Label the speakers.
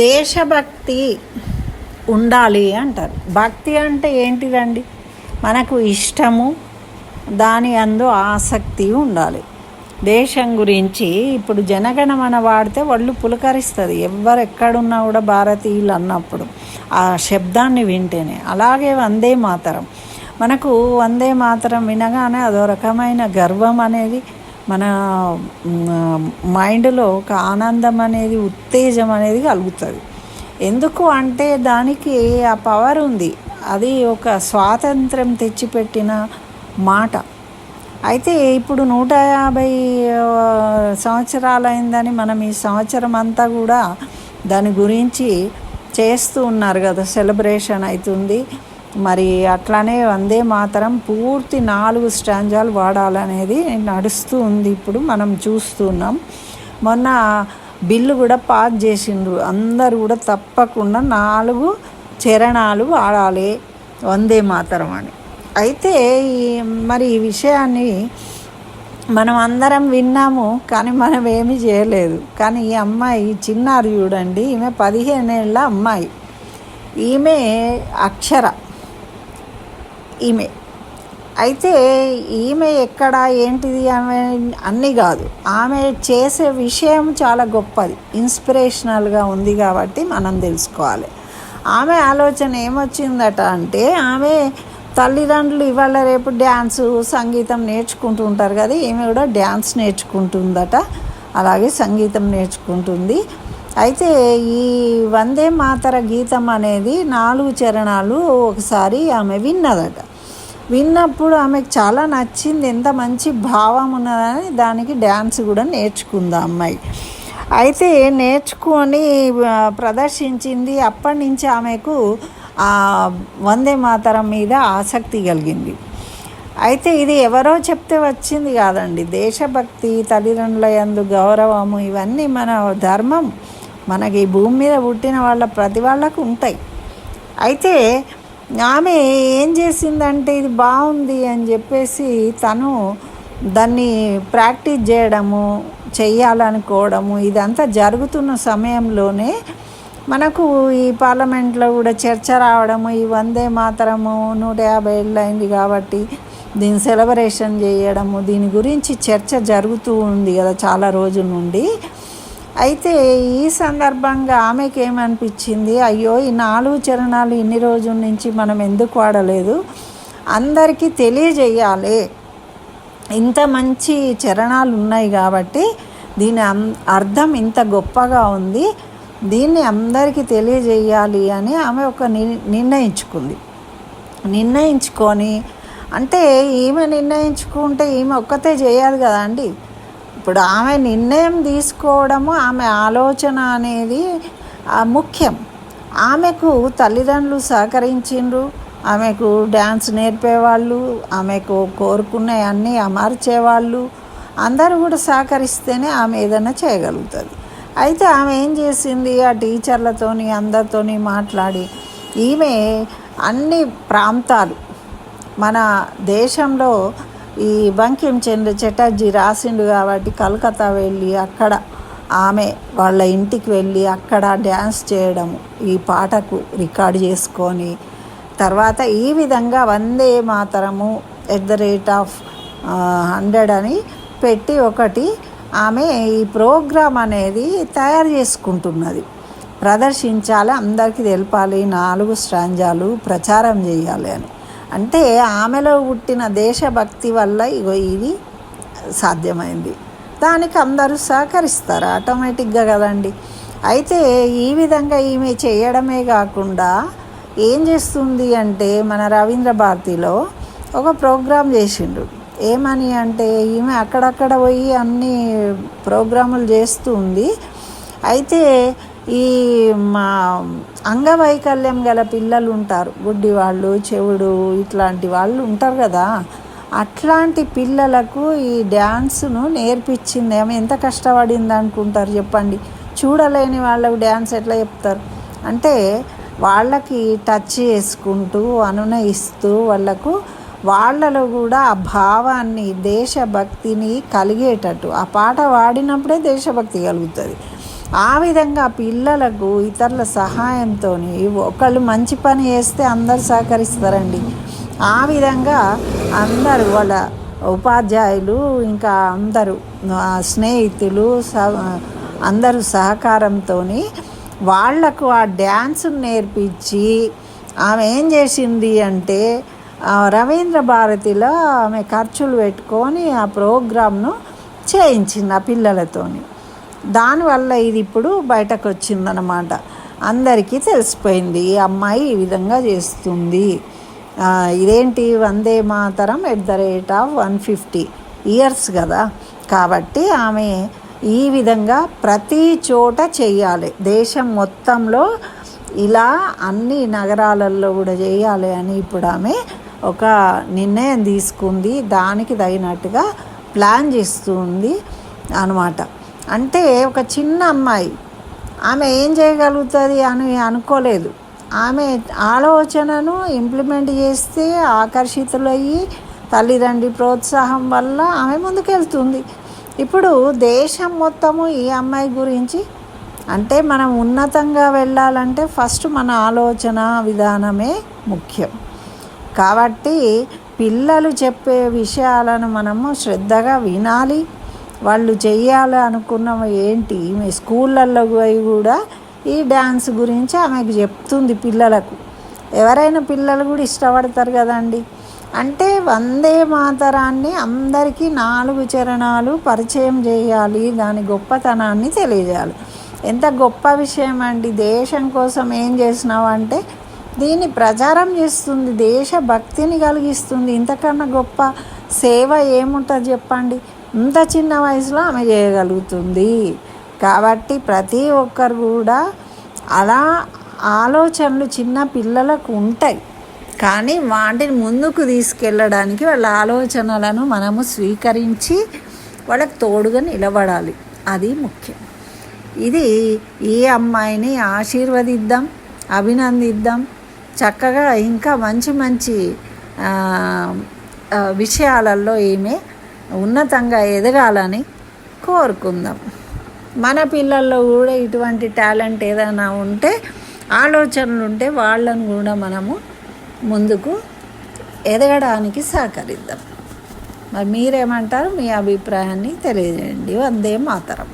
Speaker 1: దేశభక్తి ఉండాలి అంటారు. భక్తి అంటే ఏంటిదండి? మనకు ఇష్టము, దాని అందు ఆసక్తి ఉండాలి. దేశం గురించి ఇప్పుడు జనగణమన వాడితే వాళ్ళు పులకరిస్తుంది. ఎవరు ఎక్కడున్నా కూడా భారతీయులు అన్నప్పుడు ఆ శబ్దాన్ని వింటేనే. అలాగే వందే మాతరం, మనకు వందే మాతరం వినగానే అదో రకమైన గర్వం అనేది మన మైండ్లో ఒక ఆనందం అనేది, ఉత్తేజం అనేది కలుగుతుంది. ఎందుకు అంటే దానికి ఆ పవర్ ఉంది. అది ఒక స్వాతంత్రం తెచ్చిపెట్టిన మాట. అయితే ఇప్పుడు 150 సంవత్సరాలైందని మనం ఈ సంవత్సరం అంతా కూడా దాని గురించి చేస్తూ ఉన్నారు కదా, సెలబ్రేషన్ అవుతుంది. మరి అట్లానే వందే మాతరం పూర్తి 4 స్టాంజాలు వాడాలనేది నడుస్తూ ఉంది. ఇప్పుడు మనం చూస్తున్నాం. మొన్న బిల్లు కూడా పాస్ చేసిండ్రు. అందరూ కూడా తప్పకుండా 4 చరణాలు వాడాలి వందే మాతరం అని. అయితే మరి ఈ విషయాన్ని మనం అందరం విన్నాము, కానీ మనం ఏమీ చేయలేదు. కానీ ఈ అమ్మాయి చిన్నారు చూడండి, ఈమె 15 ఏళ్ళ అమ్మాయి. ఈమె అక్షర ఈమె. అయితే ఈమె ఎక్కడ ఏంటిది ఆమె అన్నీ కాదు, ఆమె చేసే విషయం చాలా గొప్పది, ఇన్స్పిరేషనల్గా ఉంది. కాబట్టి మనం తెలుసుకోవాలి. ఆమె ఆలోచన ఏమొచ్చిందట అంటే, ఆమె తల్లిదండ్రులు ఇవాళ రేపు డ్యాన్సు సంగీతం నేర్చుకుంటూ ఉంటారు కదా, ఈమె కూడా డ్యాన్స్ నేర్చుకుంటుందట, అలాగే సంగీతం నేర్చుకుంటుంది. అయితే ఈ వందే మాతర గీతం అనేది 4 చరణాలు ఒకసారి ఆమె విన్నదట. విన్నప్పుడు ఆమెకు చాలా నచ్చింది, ఎంత మంచి భావం ఉన్నదని దానికి డ్యాన్స్ కూడా నేర్చుకుంది ఆ అమ్మాయి. అయితే నేర్చుకొని ప్రదర్శించింది. అప్పటి నుంచి ఆమెకు ఆ వందే మాతరం మీద ఆసక్తి కలిగింది. అయితే ఇది ఎవరో చెప్తే వచ్చింది కాదండి. దేశభక్తి, తల్లిదండ్రుల యందు గౌరవము, ఇవన్నీ మన ధర్మం. మనకి ఈ భూమి మీద పుట్టిన ప్రతి వాళ్ళకు ఉంటాయి. అయితే ఆమె ఏం చేసిందంటే, ఇది బాగుంది అని చెప్పేసి తను దాన్ని ప్రాక్టీస్ చేయడము, చెయ్యాలనుకోవడము, ఇదంతా జరుగుతున్న సమయంలోనే మనకు ఈ పార్లమెంట్లో కూడా చర్చ రావడము, ఈ వందే మాతరము 150 ఏళ్ళు అయింది కాబట్టి దీన్ని సెలబ్రేషన్ చేయడము, దీని గురించి చర్చ జరుగుతూ ఉంది కదా చాలా రోజుల నుండి. అయితే ఈ సందర్భంగా ఆమెకి ఏమనిపించింది, అయ్యో ఈ 4 చరణాలు ఇన్ని రోజుల నుంచి మనం ఎందుకు వాడలేదు, అందరికీ తెలియజేయాలి, ఇంత మంచి చరణాలు ఉన్నాయి కాబట్టి దీని అర్థం ఇంత గొప్పగా ఉంది, దీన్ని అందరికీ తెలియజేయాలి అని ఆమె ఒక నిర్ణయించుకొని, అంటే ఈమె నిర్ణయించుకుంటే ఈమె ఒక్కతే చేయాలి కదా అండి. ఇప్పుడు ఆమె నిర్ణయం తీసుకోవడము, ఆమె ఆలోచన అనేది ముఖ్యం. ఆమెకు తల్లిదండ్రులు సహకరించిండ్రు, ఆమెకు డ్యాన్స్ నేర్పేవాళ్ళు, ఆమెకు కోరుకునే అన్నీ అమర్చేవాళ్ళు, అందరూ కూడా సహకరిస్తేనే ఆమె ఏదైనా చేయగలుగుతుంది. అయితే ఆమె ఏం చేసింది, ఆ టీచర్లతోని అందరితోని మాట్లాడి ఈమె అన్ని ప్రాంతాలు, మన దేశంలో ఈ బంకిం చంద్ర చటర్జీ రాసిండు కాబట్టి కలకత్తా వెళ్ళి అక్కడ ఆమె వాళ్ళ ఇంటికి వెళ్ళి అక్కడ డ్యాన్స్ చేయడము, ఈ పాటకు రికార్డ్ చేసుకొని, తర్వాత ఈ విధంగా వందే మాతరము @100 అని పెట్టి ఒకటి ఆమె ఈ ప్రోగ్రాం అనేది తయారు చేసుకుంటున్నది. ప్రదర్శించాలి, అందరికీ తెలపాలి, 4 స్టాంజాలు ప్రచారం చేయాలి అని. అంటే ఆమెలో పుట్టిన దేశభక్తి వల్ల ఇది సాధ్యమైంది. దానికి అందరూ సహకరిస్తారు ఆటోమేటిక్గా కదండి. అయితే ఈ విధంగా ఈమె చేయడమే కాకుండా ఏం చేస్తుంది అంటే, మన రవీంద్ర భారతిలో ఒక ప్రోగ్రాం చేసిండ్రు. ఏమని అంటే, ఈమె అక్కడక్కడ పోయి అన్ని ప్రోగ్రాములు చేస్తూ ఉంది. అయితే ఈ మా అంగవైకల్యం గల పిల్లలు ఉంటారు, గుడ్డి వాళ్ళు, చెవుడు ఇట్లాంటి వాళ్ళు ఉంటారు కదా, అట్లాంటి పిల్లలకు ఈ డ్యాన్స్ను నేర్పించింది. ఆమె ఎంత కష్టపడింది అనుకుంటారు చెప్పండి. చూడలేని వాళ్ళకు డ్యాన్స్ ఎట్లా చెప్తారు అంటే, వాళ్ళకి టచ్ చేసుకుంటూ అనునయిస్తూ వాళ్ళలో కూడా ఆ భావాన్ని, దేశభక్తిని కలిగేటట్టు ఆ పాట వాడినప్పుడే దేశభక్తి కలుగుతుంది. ఆ విధంగా పిల్లలకు ఇతరుల సహాయంతో ఒకళ్ళు మంచి పని చేస్తే అందరు సహకరిస్తారండి. ఆ విధంగా అందరూ వాళ్ళ ఉపాధ్యాయులు ఇంకా అందరూ స్నేహితులు అందరూ సహకారంతో వాళ్లకు ఆ డ్యాన్సును నేర్పించి ఆమె ఏం చేసింది అంటే రవీంద్ర భారతిలో ఆమె ఖర్చులు పెట్టుకొని ఆ ప్రోగ్రామ్ను చేయించింది ఆ పిల్లలతోని. దానివల్ల ఇది ఇప్పుడు బయటకు వచ్చిందనమాట. అందరికీ తెలిసిపోయింది ఈ అమ్మాయి ఈ విధంగా చేస్తుంది. ఇదేంటి వందే మాతరం @150 ఇయర్స్ కదా, కాబట్టి ఆమె ఈ విధంగా ప్రతి చోట చెయ్యాలి, దేశం మొత్తంలో ఇలా అన్ని నగరాలలో కూడా చేయాలి అని ఇప్పుడు ఆమె ఒక నిర్ణయం తీసుకుంది. దానికి తగినట్టుగా ప్లాన్ చేస్తుంది అన్నమాట. అంటే ఒక చిన్న అమ్మాయి ఆమె ఏం చేయగలుగుతుంది అని అనుకోలేదు. ఆమె ఆలోచనను ఇంప్లిమెంట్ చేస్తే ఆకర్షితులయ్యి తల్లిదండ్రి ప్రోత్సాహం వల్ల ఆమె ముందుకెళ్తుంది. ఇప్పుడు దేశం మొత్తము ఈ అమ్మాయి గురించి, అంటే మనం ఉన్నతంగా వెళ్ళాలంటే ఫస్ట్ మన ఆలోచన విధానమే ముఖ్యం. కాబట్టి పిల్లలు చెప్పే విషయాలను మనము శ్రద్ధగా వినాలి. వాళ్ళు చెయ్యాలి అనుకున్నవి ఏంటి, మీ స్కూళ్ళల్లో పోయి కూడా ఈ డ్యాన్స్ గురించి ఆమెకు చెప్తుంది పిల్లలకు. ఎవరైనా పిల్లలు కూడా ఇష్టపడతారు కదండి. అంటే వందే మాతరాన్ని అందరికీ 4 చరణాలు పరిచయం చేయాలి, దాని గొప్పతనాన్ని తెలియజేయాలి. ఎంత గొప్ప విషయం అండి. దేశం కోసం ఏం చేసినావు అంటే దీన్ని ప్రచారం చేస్తుంది, దేశభక్తిని కలిగిస్తుంది. ఇంతకన్నా గొప్ప సేవ ఏముంటుంది చెప్పండి. ఇంత చిన్న వయసులో ఆమె చేయగలుగుతుంది. కాబట్టి ప్రతి ఒక్కరు కూడా అలా ఆలోచనలు చిన్న పిల్లలకు ఉంటాయి, కానీ వాటిని ముందుకు తీసుకెళ్ళడానికి వాళ్ళ ఆలోచనలను మనము స్వీకరించి వాళ్ళకు తోడుగా నిలబడాలి. అది ముఖ్యం. ఇది ఈ అమ్మాయిని ఆశీర్వదిద్దాం, అభినందిద్దాం. చక్కగా ఇంకా మంచి మంచి విషయాలలో ఈమె ఉన్నతంగా ఎదగాలని కోరుకుందాం. మన పిల్లల్లో కూడా ఇటువంటి టాలెంట్ ఏదైనా ఉంటే, ఆలోచనలు ఉంటే వాళ్ళను కూడా మనము ముందుకు ఎదగడానికి సహకరిద్దాం. మరి మీరేమంటారు? మీ అభిప్రాయాన్ని తెలియజేయండి. వందే మాతరం.